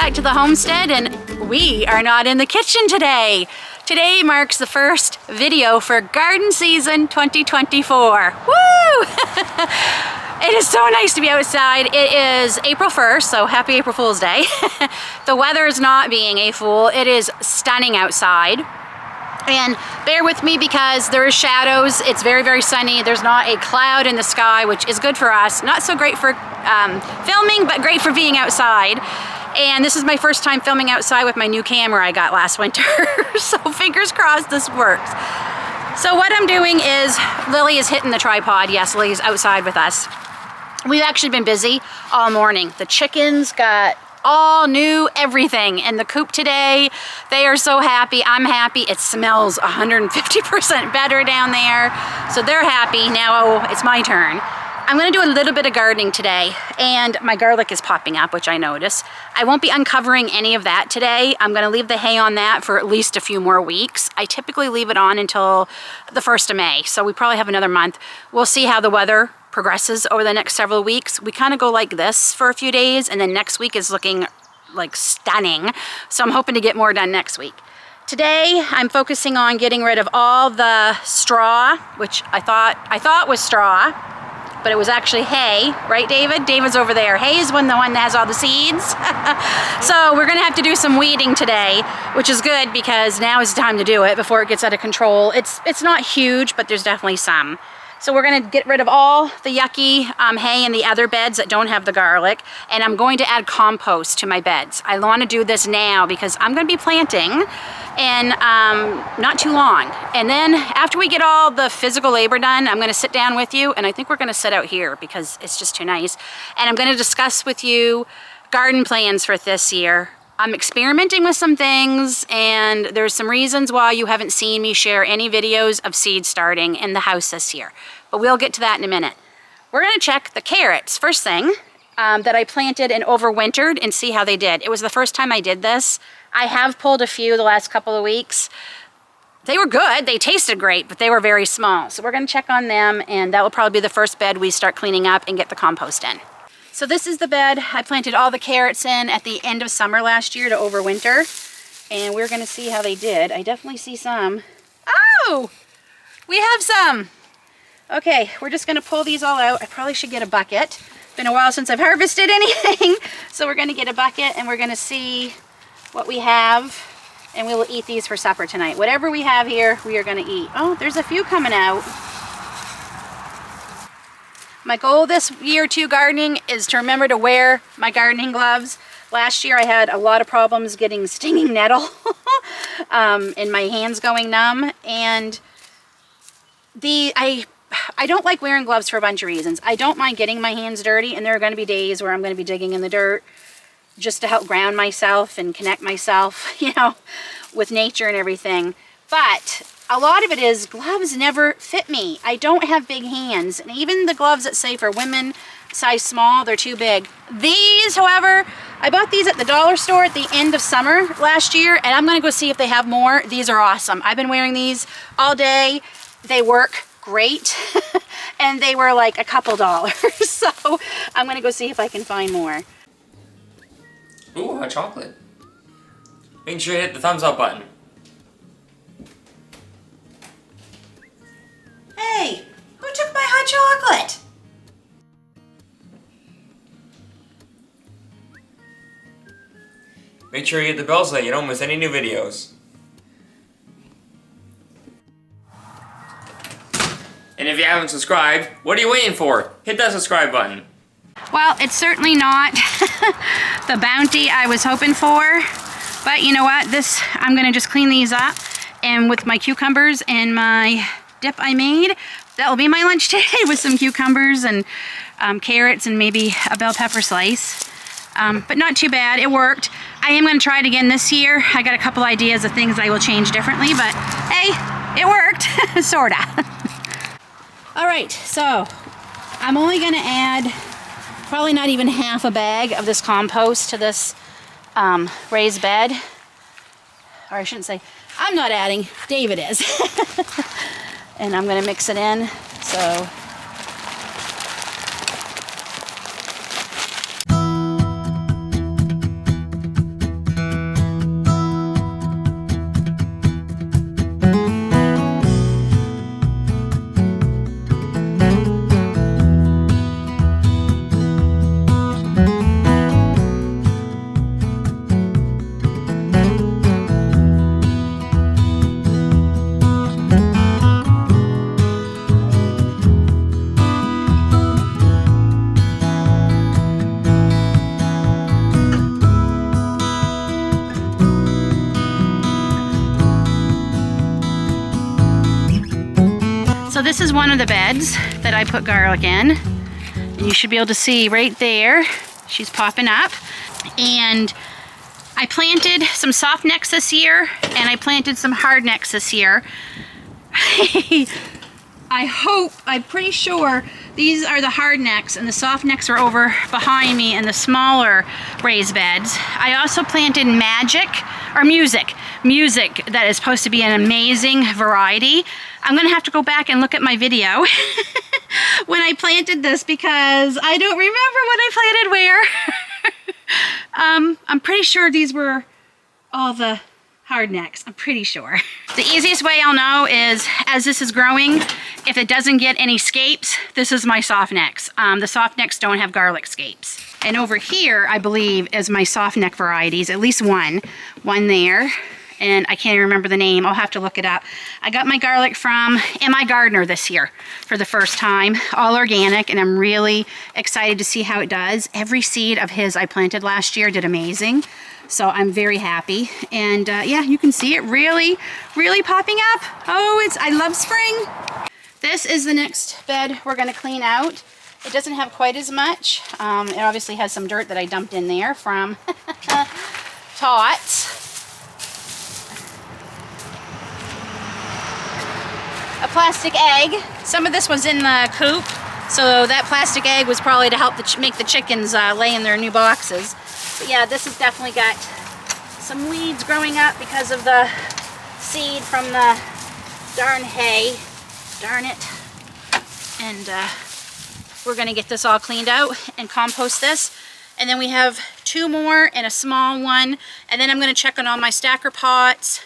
back to the homestead, and we are not in the kitchen today. Today marks the first video for garden season 2024. Woo! It is so nice to be outside. It is April 1st, so happy April Fool's Day. The weather is not being a fool. It is stunning outside. And bear with me because there is shadows. It's very, very sunny. There's not a cloud in the sky, which is good for us. Not so great for filming, but great for being outside. And this is my first time filming outside with my new camera I got last winter. So fingers crossed this works. So what I'm doing is, Lily is hitting the tripod. Yes, Lily's outside with us. We've actually been busy all morning. The chickens got all new everything in the coop today. They are so happy. I'm happy. It smells 150% better down there. So they're happy. Now it's my turn. I'm gonna do a little bit of gardening today, and my garlic is popping up, which I notice. I won't be uncovering any of that today. I'm gonna leave the hay on that for at least a few more weeks. I typically leave it on until the 1st of May, so we probably have another month. We'll see how the weather progresses over the next several weeks. We kind of go like this for a few days, and then next week is looking like stunning. So I'm hoping to get more done next week. Today, I'm focusing on getting rid of all the straw, which I thought was straw, but it was actually hay, right, David? David's over there. Hay is the one that has all the seeds. So we're gonna have to do some weeding today, which is good because now is the time to do it before it gets out of control. It's not huge, but there's definitely some. So we're gonna get rid of all the yucky hay in the other beds that don't have the garlic, and I'm going to add compost to my beds. I wanna do this now because I'm gonna be planting in not too long. And then after we get all the physical labor done, I'm gonna sit down with you, and I think we're gonna sit out here because it's just too nice. And I'm gonna discuss with you garden plans for this year. I'm experimenting with some things, and there's some reasons why you haven't seen me share any videos of seed starting in the house this year. But we'll get to that in a minute. We're gonna check the carrots, first thing, that I planted and overwintered and see how they did. It was the first time I did this. I have pulled a few the last couple of weeks. They were good, they tasted great, but they were very small. So we're gonna check on them, and that will probably be the first bed we start cleaning up and get the compost in. So this is the bed I planted all the carrots in at the end of summer last year to overwinter. And we're gonna see how they did. I definitely see some. Oh, we have some. Okay, we're just gonna pull these all out. I probably should get a bucket. Been a while since I've harvested anything. So we're gonna get a bucket and we're gonna see what we have. And we will eat these for supper tonight. Whatever we have here, we are gonna eat. Oh, there's a few coming out. My goal this year too gardening is to remember to wear my gardening gloves. Last year I had a lot of problems getting stinging nettle and my hands going numb. And I don't like wearing gloves for a bunch of reasons. I don't mind getting my hands dirty, and there are going to be days where I'm going to be digging in the dirt just to help ground myself and connect myself, you know, with nature and everything. But a lot of it is gloves never fit me. I don't have big hands, and even the gloves that say for women size small, they're too big. These, however, I bought these at the dollar store at the end of summer last year, and I'm gonna go see if they have more. These are awesome. I've been wearing these all day. They work great, and they were like a couple dollars. So I'm gonna go see if I can find more. Ooh, hot chocolate. Make sure you hit the thumbs up button. Hey, who took my hot chocolate? Make sure you hit the bell so that you don't miss any new videos. And if you haven't subscribed, what are you waiting for? Hit that subscribe button. Well, it's certainly not the bounty I was hoping for, but you know what? I'm gonna just clean these up, and with my cucumbers and my dip I made, that will be my lunch today with some cucumbers and carrots and maybe a bell pepper slice. But not too bad, it worked. I am gonna try it again this year. I got a couple ideas of things I will change differently, but hey, it worked, sorta. All right, so I'm only gonna add probably not even half a bag of this compost to this raised bed. Or I shouldn't say, I'm not adding, David is. And I'm gonna mix it in, so. this is one of the beds that I put garlic in. And you should be able to see right there, she's popping up. And I planted some soft necks this year, and I planted some hard necks this year. I'm pretty sure these are the hard necks, and the soft necks are over behind me in the smaller raised beds. I also planted music that is supposed to be an amazing variety. I'm gonna have to go back and look at my video when I planted this, because I don't remember what I planted where. I'm pretty sure these were all the hard necks. I'm pretty sure. The easiest way I'll know is, as this is growing, if it doesn't get any scapes, this is my soft necks. The soft necks don't have garlic scapes. And over here, I believe, is my soft neck varieties, at least one there. And I can't even remember the name. I'll have to look it up. I got my garlic from M.I. Gardener this year for the first time, all organic, and I'm really excited to see how it does. Every seed of his I planted last year did amazing. So I'm very happy. And yeah, you can see it really popping up. Oh, I love spring. This is the next bed we're gonna clean out. It doesn't have quite as much. It obviously has some dirt that I dumped in there from Tots. A plastic egg. Some of this was in the coop, so that plastic egg was probably to help make the chickens lay in their new boxes. But yeah, this has definitely got some weeds growing up because of the seed from the darn hay. Darn it. And we're gonna get this all cleaned out and compost this. And then we have 2 more and a small one. And then I'm gonna check on all my stacker pots.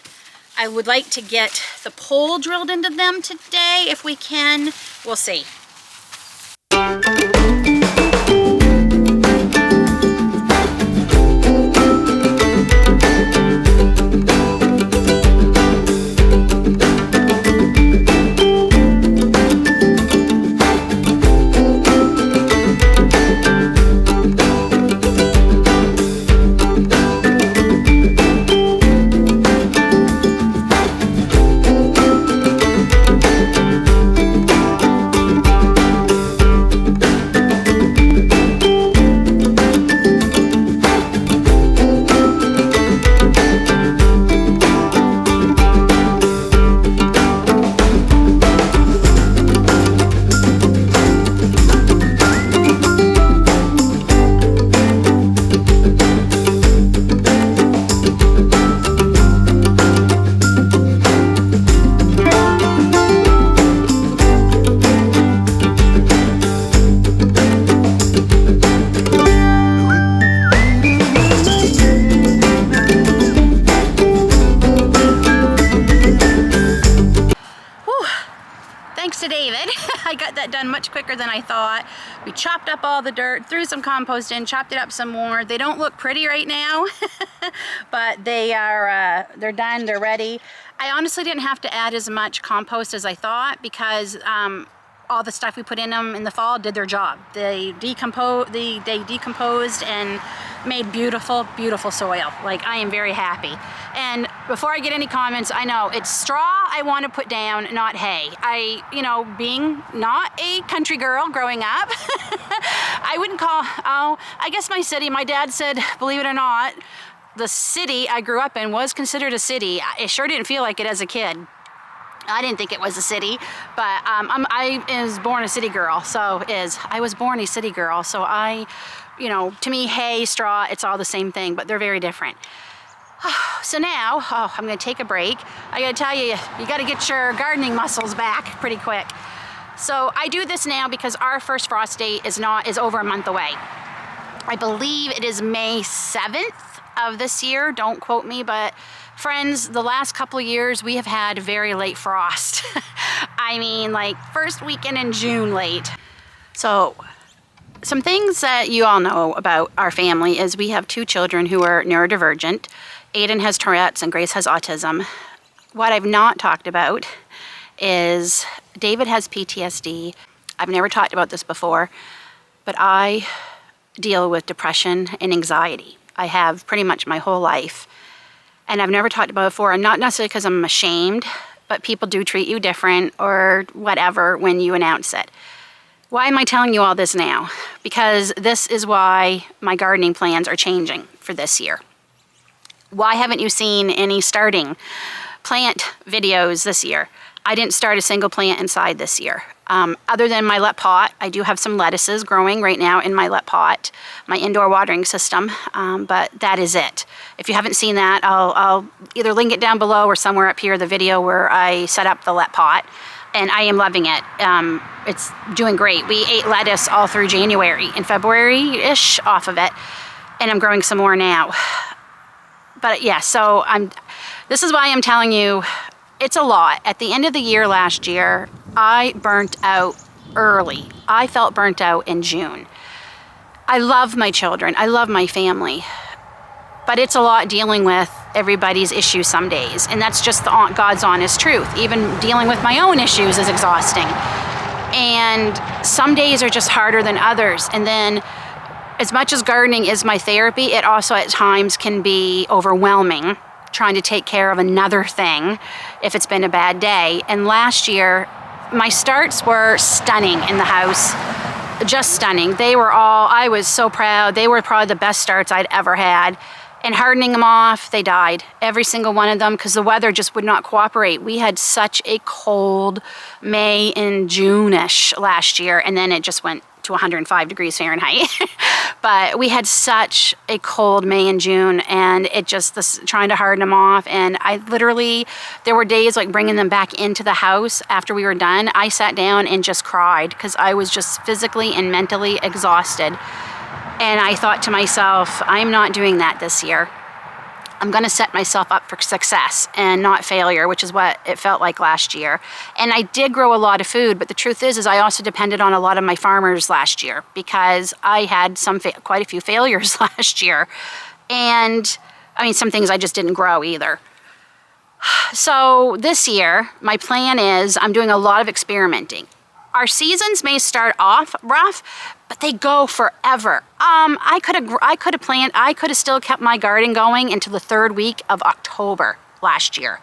I would like to get the pole drilled into them today if we can. We'll see. Done much quicker than I thought. We chopped up all the dirt, threw some compost in, chopped it up some more. They don't look pretty right now, but they're done, they're ready. I honestly didn't have to add as much compost as I thought, because all the stuff we put in them in the fall did their job. They decomposed and made beautiful, beautiful soil. Like, I am very happy. And before I get any comments, I know it's straw I want to put down, not hay. Being not a country girl growing up, I wouldn't call, I guess my dad said, believe it or not, the city I grew up in was considered a city. It sure didn't feel like it as a kid. I didn't think it was a city, but I was born a city girl, I was born a city girl, so to me, hay, straw, it's all the same thing, but they're very different. So now, I'm gonna take a break. I gotta tell you, you gotta get your gardening muscles back pretty quick. So I do this now because our first frost date is over a month away. I believe it is May 7th of this year, don't quote me, but friends, the last couple of years we have had very late frost. I mean, like first weekend in June late. So some things that you all know about our family is we have 2 children who are neurodivergent. Aiden has Tourette's and Grace has autism. What I've not talked about is David has PTSD. I've never talked about this before, but I deal with depression and anxiety. I have pretty much my whole life. And I've never talked about it before, and not necessarily because I'm ashamed. but people do treat you different or whatever when you announce it. Why am I telling you all this now? Because this is why my gardening plans are changing for this year. Why haven't you seen any starting plant videos this year? I didn't start a single plant inside this year. Other than my let pot, I do have some lettuces growing right now in my let pot, my indoor watering system, but that is it. If you haven't seen that, I'll either link it down below or somewhere up here, the video where I set up the let pot, and I am loving it. It's doing great. We ate lettuce all through January and February-ish off of it, and I'm growing some more now. But yeah, so this is why I'm telling you, it's a lot. At the end of the year last year, I burnt out early. I felt burnt out in June. I love my children. I love my family. But it's a lot dealing with everybody's issues some days. And that's just God's honest truth. Even dealing with my own issues is exhausting. And some days are just harder than others. And then as much as gardening is my therapy, it also at times can be overwhelming trying to take care of another thing if it's been a bad day. And last year, my starts were stunning in the house, just stunning. They were all, I was so proud. They were probably the best starts I'd ever had. And hardening them off, they died, every single one of them, because the weather just would not cooperate. We had such a cold May and June-ish last year, and then it just went to 105 degrees Fahrenheit. But we had such a cold May and June, and it just, trying to harden them off, and I literally, there were days like bringing them back into the house after we were done. I sat down and just cried because I was just physically and mentally exhausted. And I thought to myself, I'm not doing that this year. I'm going to set myself up for success and not failure, which is what it felt like last year. And I did grow a lot of food, but the truth is I also depended on a lot of my farmers last year because I had quite a few failures last year. And I mean, some things I just didn't grow either. So this year, my plan is I'm doing a lot of experimenting. Our seasons may start off rough, but they go forever. I could have still kept my garden going until the 3rd week of October last year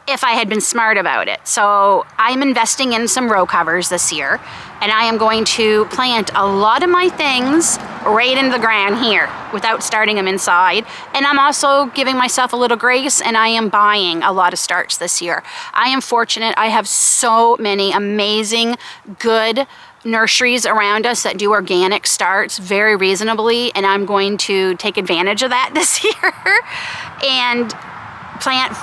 if I had been smart about it. So I'm investing in some row covers this year, and I am going to plant a lot of my things right into the ground here without starting them inside. And I'm also giving myself a little grace, and I am buying a lot of starts this year. I am fortunate. I have so many amazing, good nurseries around us that do organic starts very reasonably, and I'm going to take advantage of that this year and plant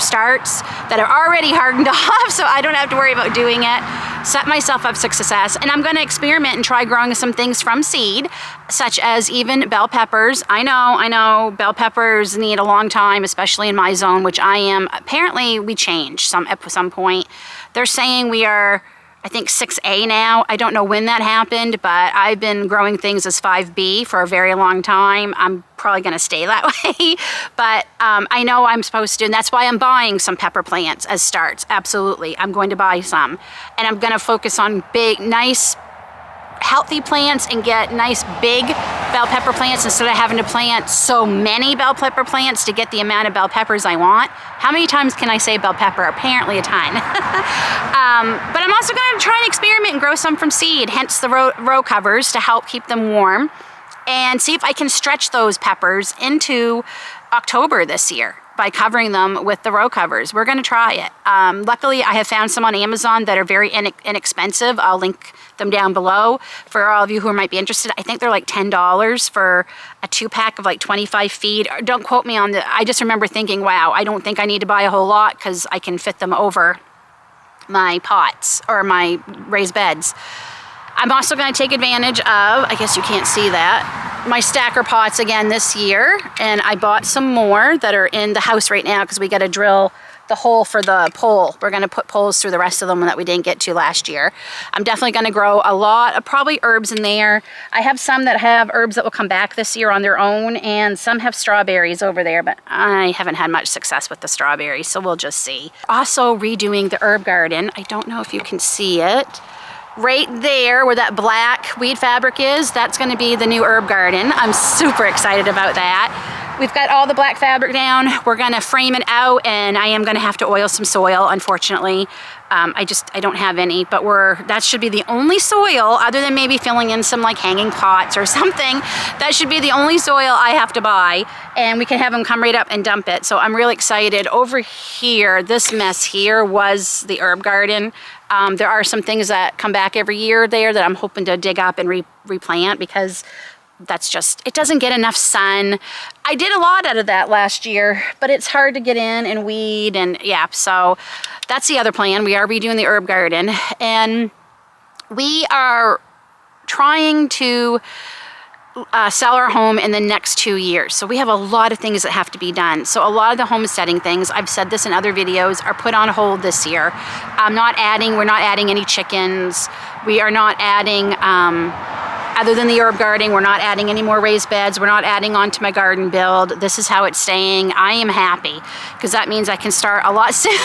starts that are already hardened off, so I don't have to worry about doing it. Set myself up for success, and I'm going to experiment and try growing some things from seed, such as even bell peppers. I know bell peppers need a long time, especially in my zone, which I am. Apparently we changed at some point. They're saying we are, I think, 6A now. I don't know when that happened, but I've been growing things as 5B for a very long time. I'm probably going to stay that way, but I know I'm supposed to, and that's why I'm buying some pepper plants as starts. Absolutely, I'm going to buy some, and I'm going to focus on big, nice, healthy plants and get nice big bell pepper plants instead of having to plant so many bell pepper plants to get the amount of bell peppers I want. How many times can I say bell pepper? Apparently a ton. But I'm also going to try and experiment and grow some from seed, hence the row covers to help keep them warm, and see if I can stretch those peppers into October this year by covering them with the row covers. We're going to try it. Luckily, I have found some on Amazon that are very inexpensive. I'll link them down below for all of you who might be interested. I think they're like $10 for a 2-pack of like 25 feet. Don't quote me on the, I just remember thinking, wow, I don't think I need to buy a whole lot because I can fit them over my pots or my raised beds. I'm also going to take advantage of, I guess you can't see that, my stacker pots again this year. And I bought some more that are in the house right now because we got to drill the hole for the pole. We're going to put poles through the rest of them that we didn't get to last year. I'm definitely going to grow a lot of probably herbs in there. I have some that have herbs that will come back this year on their own, and some have strawberries over there, but I haven't had much success with the strawberries, so we'll just see. Also redoing the herb garden. I don't know if you can see it. Right there where that black weed fabric is, that's going to be the new herb garden. I'm super excited about that. we've got all the black fabric down. We're gonna frame it out, and I am gonna have to oil some soil, unfortunately. I don't have any, but that should be the only soil, other than maybe filling in some like hanging pots or something. That should be the only soil I have to buy, and we can have them come right up and dump it. So I'm really excited. Over here, this mess here was the herb garden. There are some things that come back every year there that I'm hoping to dig up and replant, because that's just, it doesn't get enough sun. I did a lot out of that last year, but it's hard to get in and weed, and yeah, so that's the other plan. We are redoing the herb garden, and we are trying to sell our home in the next 2 years. So we have a lot of things that have to be done. So a lot of the homesteading things, I've said this in other videos, are put on hold this year. We're not adding any chickens. We are not adding, other than the herb garden, we're not adding any more raised beds. We're not adding on to my garden build. This is how it's staying. I am happy, because that means I can start a lot sooner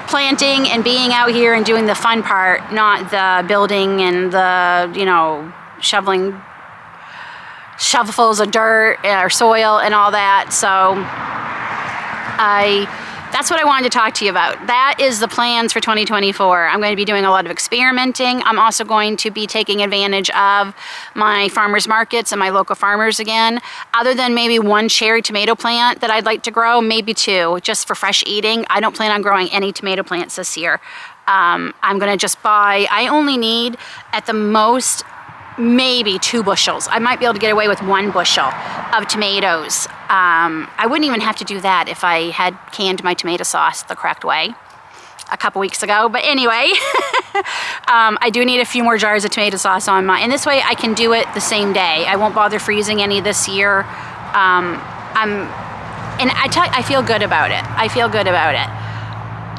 planting and being out here and doing the fun part, not the building and the, you know, shoveling shovelfuls of dirt or soil and all that. So that's what I wanted to talk to you about. That is the plans for 2024. I'm going to be doing a lot of experimenting. I'm also going to be taking advantage of my farmers markets and my local farmers again. Other than maybe one cherry tomato plant that I'd like to grow, maybe 2, just for fresh eating. I don't plan on growing any tomato plants this year. I'm going to just buy, I only need at the most maybe 2 bushels. I might be able to get away with 1 bushel of tomatoes. I wouldn't even have to do that if I had canned my tomato sauce the correct way a couple weeks ago. But anyway, I do need a few more jars of tomato sauce on mine. And this way I can do it the same day. I won't bother freezing any this year. I feel good about it. I feel good about it.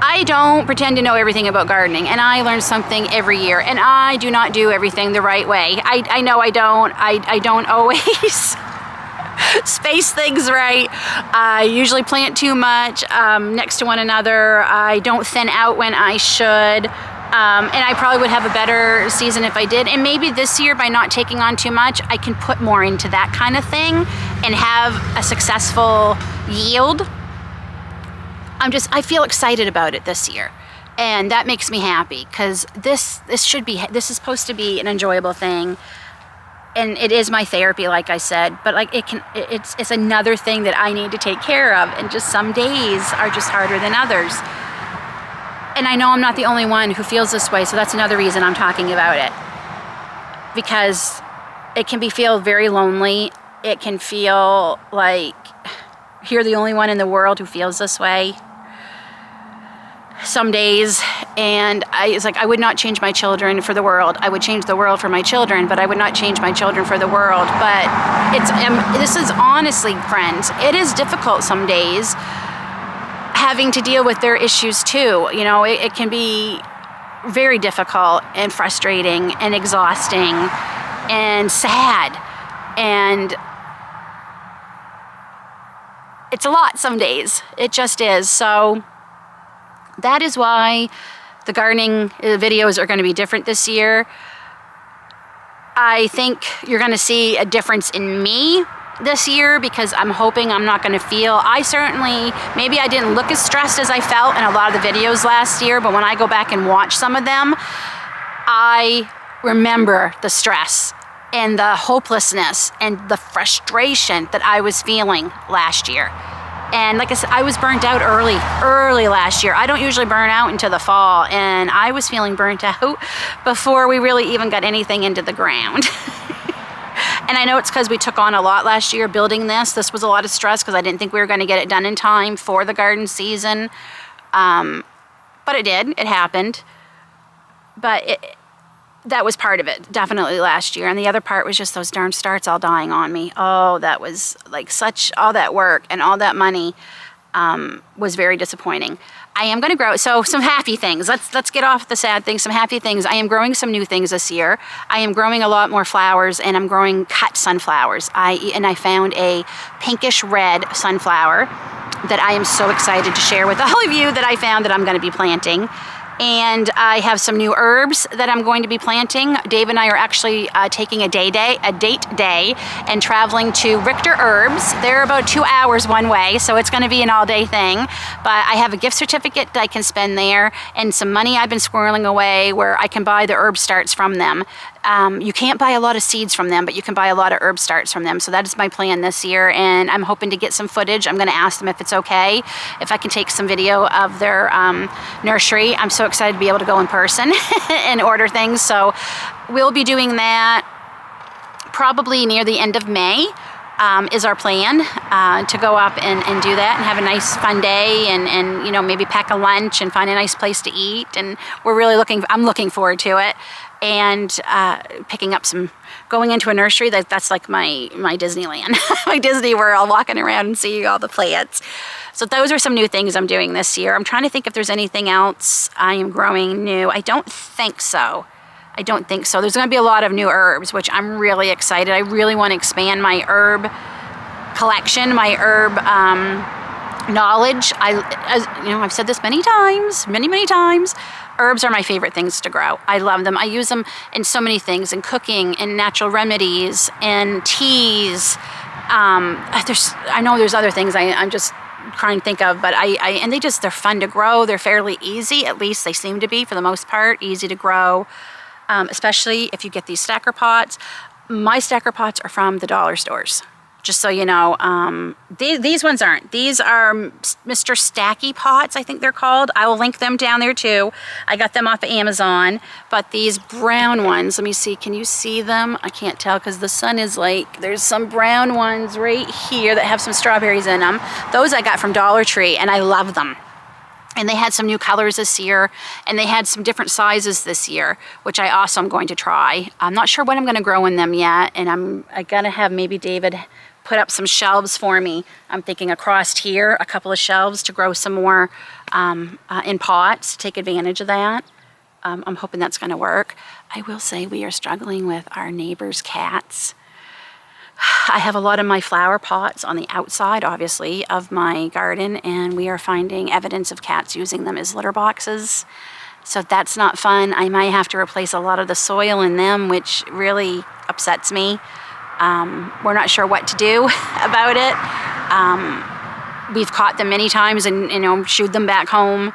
I don't pretend to know everything about gardening, and I learn something every year, and I do not do everything the right way. I know I don't always space things right. I usually plant too much next to one another. I don't thin out when I should, and I probably would have a better season if I did. And maybe this year, by not taking on too much, I can put more into that kind of thing and have a successful yield. I feel excited about it this year, and that makes me happy, because this is supposed to be an enjoyable thing, and it is my therapy, like I said, but like it's another thing that I need to take care of, and just some days are just harder than others. And I know I'm not the only one who feels this way, so that's another reason I'm talking about it, because it can feel very lonely. It can feel like you're the only one in the world who feels this way some days. And it's like, I would not change my children for the world. I would change the world for my children, but I would not change my children for the world. But this is honestly, friends, it is difficult some days having to deal with their issues too. You know, it can be very difficult and frustrating and exhausting and sad, and it's a lot some days. It just is. So that is why the gardening videos are going to be different this year. I think you're going to see a difference in me this year, because I'm hoping I'm not going to feel, maybe I didn't look as stressed as I felt in a lot of the videos last year, but when I go back and watch some of them, I remember the stress and the hopelessness and the frustration that I was feeling last year. And like I said, I was burnt out early last year. I don't usually burn out until the fall, and I was feeling burnt out before we really even got anything into the ground. And I know it's because we took on a lot last year building this. This was a lot of stress because I didn't think we were going to get it done in time for the garden season. But it did. It happened. But that was part of it, definitely last year. And the other part was just those darn starts all dying on me. Oh, that was like all that work and all that money was very disappointing. I am going to grow, so some happy things. Let's get off the sad things, some happy things. I am growing some new things this year. I am growing a lot more flowers, and I'm growing cut sunflowers. I found a pinkish red sunflower that I am so excited to share with all of you that I found that I'm going to be planting. And I have some new herbs that I'm going to be planting. Dave and I are actually taking a date day and traveling to Richter Herbs. They're about 2 hours one way, so it's going to be an all-day thing. But I have a gift certificate that I can spend there and some money I've been squirreling away where I can buy the herb starts from them. You can't buy a lot of seeds from them, but you can buy a lot of herb starts from them. So that is my plan this year, and I'm hoping to get some footage. I'm going to ask them if it's okay, if I can take some video of their nursery. I'm so excited to be able to go in person and order things. So we'll be doing that probably near the end of May. Is our plan to go up and do that and have a nice fun day and you know, maybe pack a lunch and find a nice place to eat. And we're really I'm looking forward to it. And picking up going into a nursery, that's like my Disneyland, my Disney World, walking around and seeing all the plants. So those are some new things I'm doing this year. I'm trying to think if there's anything else I am growing new. I don't think so. There's going to be a lot of new herbs, which I'm really excited. I really want to expand my herb collection, my herb knowledge. I've said this many times. Herbs are my favorite things to grow. I love them. I use them in so many things, in cooking, in natural remedies, in teas. I know there's other things I'm just trying to think of, but and they're fun to grow. They're fairly easy, at least they seem to be for the most part, easy to grow. Especially if you get these stacker pots. My stacker pots are from the dollar stores, just so you know. These ones aren't. These are Mr. Stacky pots, I think they're called. I will link them down there too. I got them off of Amazon. But these brown ones, let me see, can you see them? I can't tell because the sun is like, there's some brown ones right here that have some strawberries in them. Those I got from Dollar Tree and I love them. And they had some new colors this year, and they had some different sizes this year, which I also am going to try. I'm not sure what I'm going to grow in them yet, and I'm going to have maybe David put up some shelves for me. I'm thinking across here, a couple of shelves to grow some more in pots, take advantage of that. I'm hoping that's going to work. I will say we are struggling with our neighbor's cats. I have a lot of my flower pots on the outside, obviously, of my garden, and we are finding evidence of cats using them as litter boxes. So that's not fun. I might have to replace a lot of the soil in them, which really upsets me. We're not sure what to do about it. We've caught them many times and, you know, shooed them back home.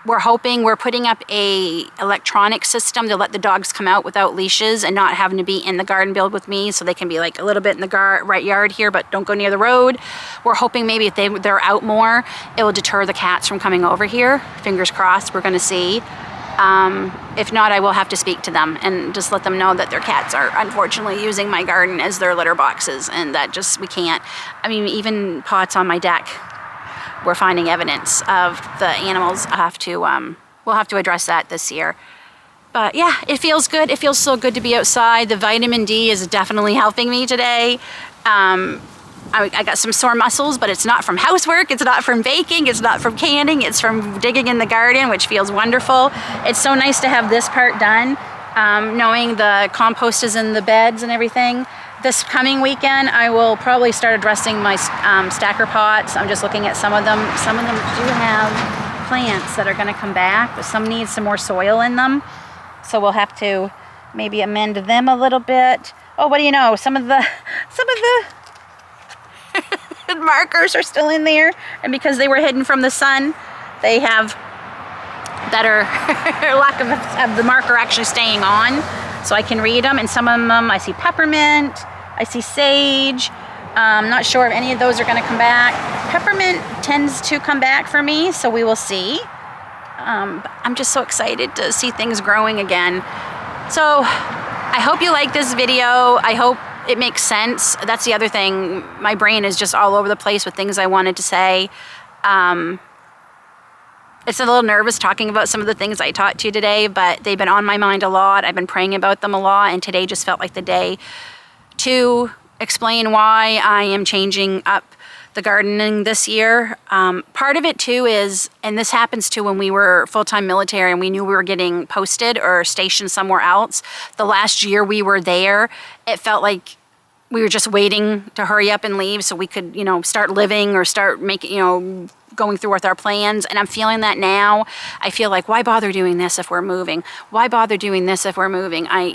We're putting up a electronic system to let the dogs come out without leashes and not having to be in the garden build with me, so they can be like a little bit in the right yard here, but don't go near the road. We're hoping maybe if they're out more, it will deter the cats from coming over here. Fingers crossed, we're gonna see. If not, I will have to speak to them and just let them know that their cats are unfortunately using my garden as their litter boxes, and that we can't. I mean, even pots on my deck, we're finding evidence of the animals. We'll have to address that this year. But yeah, it feels good. It feels so good to be outside. The vitamin D is definitely helping me today. I got some sore muscles, but it's not from housework, it's not from baking, it's not from canning, it's from digging in the garden, which feels wonderful. It's so nice to have this part done, knowing the compost is in the beds and everything. This coming weekend, I will probably start addressing my stacker pots. I'm just looking at some of them. Some of them do have plants that are gonna come back, but some need some more soil in them. So we'll have to maybe amend them a little bit. Oh, what do you know? Some of the markers are still in there, and because they were hidden from the sun, they have better lack of the marker actually staying on, so I can read them. And some of them, I see peppermint, I see sage. I'm not sure if any of those are going to come back. Peppermint tends to come back for me, so we will see. I'm just so excited to see things growing again. So I hope you like this video. I hope it makes sense. That's the other thing. My brain is just all over the place with things I wanted to say. It's a little nervous talking about some of the things I taught to you today, but they've been on my mind a lot. I've been praying about them a lot, and today just felt like the day to explain why I am changing up the gardening this year. Part of it too is, and this happens too when we were full-time military and we knew we were getting posted or stationed somewhere else. The last year we were there, it felt like we were just waiting to hurry up and leave so we could, you know, start living or start making, you know, going through with our plans. And I'm feeling that now. I feel like, why bother doing this if we're moving? Why bother doing this if we're moving? I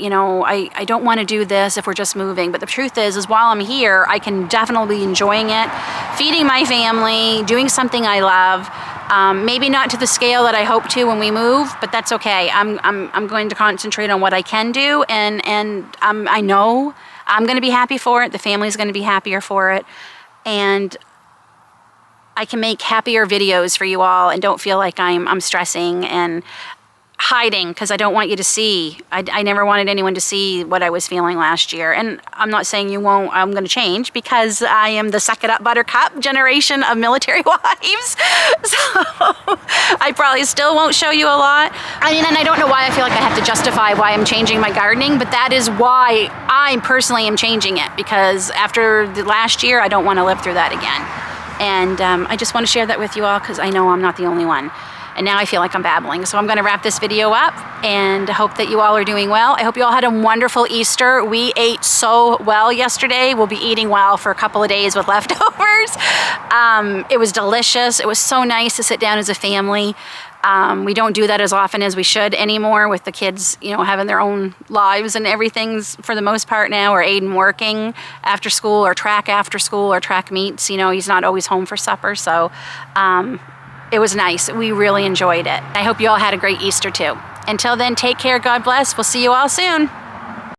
don't want to do this if we're just moving. But the truth is while I'm here, I can definitely be enjoying it, feeding my family, doing something I love. Maybe not to the scale that I hope to when we move, but that's okay. I'm going to concentrate on what I can do, and I know I'm going to be happy for it. The family's going to be happier for it, and I can make happier videos for you all and don't feel like I'm stressing and hiding because I don't want you to see. I never wanted anyone to see what I was feeling last year. And I'm not saying you won't, I'm going to change because I am the suck it up buttercup generation of military wives. So I probably still won't show you a lot. I mean, and I don't know why I feel like I have to justify why I'm changing my gardening, but that is why I personally am changing it, because after the last year, I don't want to live through that again. And I just want to share that with you all because I know I'm not the only one. And now I feel like I'm babbling. So I'm going to wrap this video up and hope that you all are doing well. I hope you all had a wonderful Easter. We ate so well yesterday. We'll be eating well for a couple of days with leftovers. It was delicious. It was so nice to sit down as a family. We don't do that as often as we should anymore with the kids, you know, having their own lives and everything's for the most part now, or Aiden working after school or track after school or track meets. You know, he's not always home for supper. So it was nice. We really enjoyed it. I hope you all had a great Easter too. Until then, take care. God bless. We'll see you all soon.